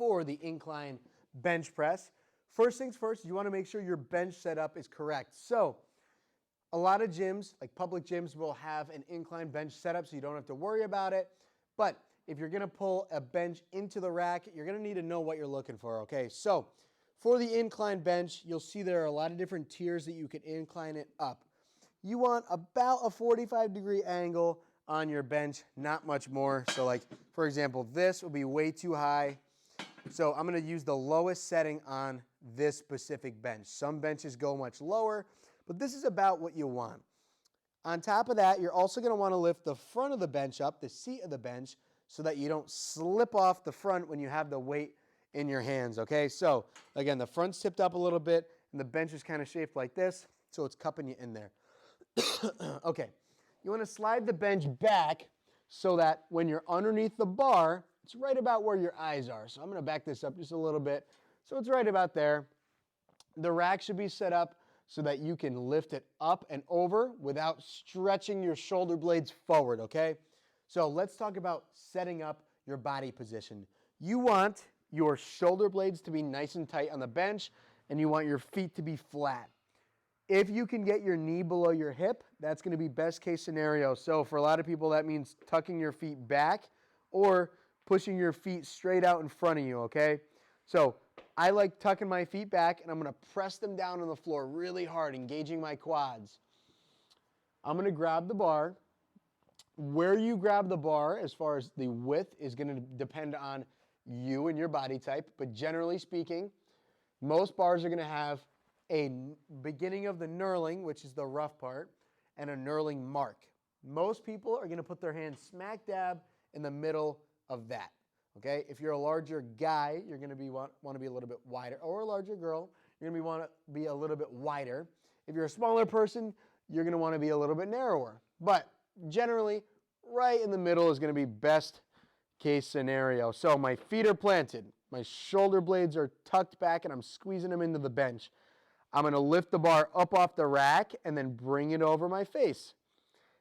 for the incline bench press. First things first, you want to make sure your bench setup is correct. So a lot of gyms, like public gyms, will have an incline bench setup so you don't have to worry about it. But if you're going to pull a bench into the rack, you're going to need to know what you're looking for, okay? So for the incline bench, you'll see there are a lot of different tiers that you can incline it up. You want about a 45-degree angle on your bench, not much more. So like, for example, this will be way too high. So I'm going to use the lowest setting on this specific bench. Some benches go much lower, but this is about what you want. On top of that, you're also going to want to lift the front of the bench up, the seat of the bench, so that you don't slip off the front when you have the weight in your hands, okay? So again, the front's tipped up a little bit, and the bench is kind of shaped like this, so it's cupping you in there. Okay, you want to slide the bench back so that when you're underneath the bar, it's right about where your eyes are. So I'm going to back this up just a little bit. So it's right about there. The rack should be set up so that you can lift it up and over without stretching your shoulder blades forward, okay? So let's talk about setting up your body position. You want your shoulder blades to be nice and tight on the bench, and you want your feet to be flat. If you can get your knee below your hip, that's going to be best case scenario. So for a lot of people, that means tucking your feet back or pushing your feet straight out in front of you, okay? So I like tucking my feet back, and I'm going to press them down on the floor really hard, engaging my quads. I'm going to grab the bar. Where you grab the bar, as far as the width, is going to depend on you and your body type. But generally speaking, most bars are going to have a beginning of the knurling, which is the rough part, and a knurling mark. Most people are going to put their hand smack dab in the middle of that. Okay, if you're a larger guy, you're going to want to be a little bit wider, or a larger girl, you're going to want to be a little bit wider. If you're a smaller person, you're going to want to be a little bit narrower. But generally, right in the middle is going to be best case scenario. So my feet are planted, my shoulder blades are tucked back, and I'm squeezing them into the bench. I'm going to lift the bar up off the rack and then bring it over my face.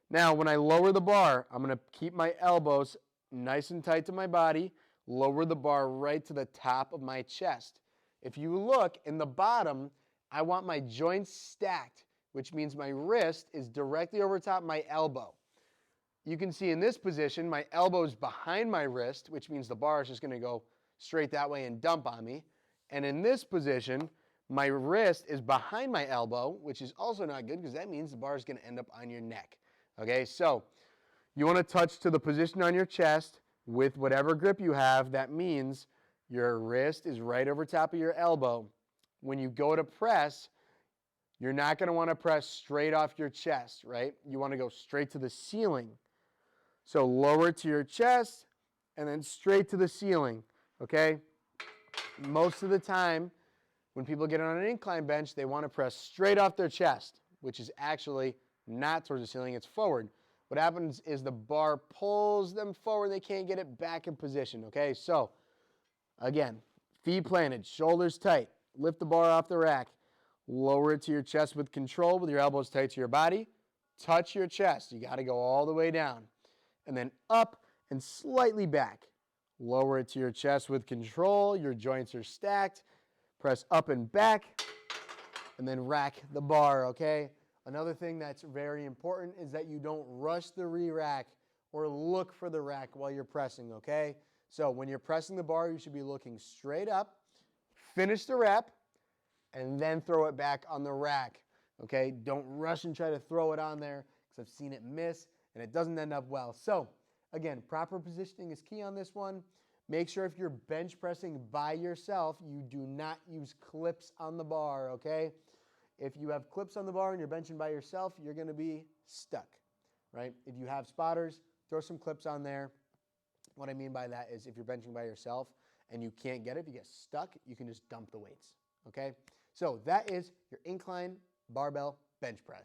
Now, when I lower the bar, I'm going to keep my elbows nice and tight to my body, lower the bar right to the top of my chest. If you look in the bottom, I want my joints stacked, which means my wrist is directly over top of my elbow. You can see in this position, my elbow is behind my wrist, which means the bar is just going to go straight that way and dump on me. And in this position, my wrist is behind my elbow, which is also not good because that means the bar is going to end up on your neck. Okay, so you want to touch to the position on your chest with whatever grip you have. That means your wrist is right over top of your elbow. When you go to press, you're not going to want to press straight off your chest, right? You want to go straight to the ceiling. So lower to your chest and then straight to the ceiling, okay? Most of the time, when people get on an incline bench, they want to press straight off their chest, which is actually not towards the ceiling, it's forward. What happens is the bar pulls them forward, they can't get it back in position, okay? So, again, feet planted, shoulders tight, lift the bar off the rack, lower it to your chest with control with your elbows tight to your body, touch your chest, you got to go all the way down, and then up and slightly back. Lower it to your chest with control, your joints are stacked, press up and back, and then rack the bar, okay? Another thing that's very important is that you don't rush the re-rack or look for the rack while you're pressing, okay? So when you're pressing the bar, you should be looking straight up, finish the rep, and then throw it back on the rack, okay? Don't rush and try to throw it on there because I've seen it miss and it doesn't end up well. So again, proper positioning is key on this one. Make sure if you're bench pressing by yourself, you do not use clips on the bar, okay? If you have clips on the bar and you're benching by yourself, you're going to be stuck, right? If you have spotters, throw some clips on there. What I mean by that is if you're benching by yourself and you can't get it, if you get stuck, you can just dump the weights, okay? So that is your incline barbell bench press.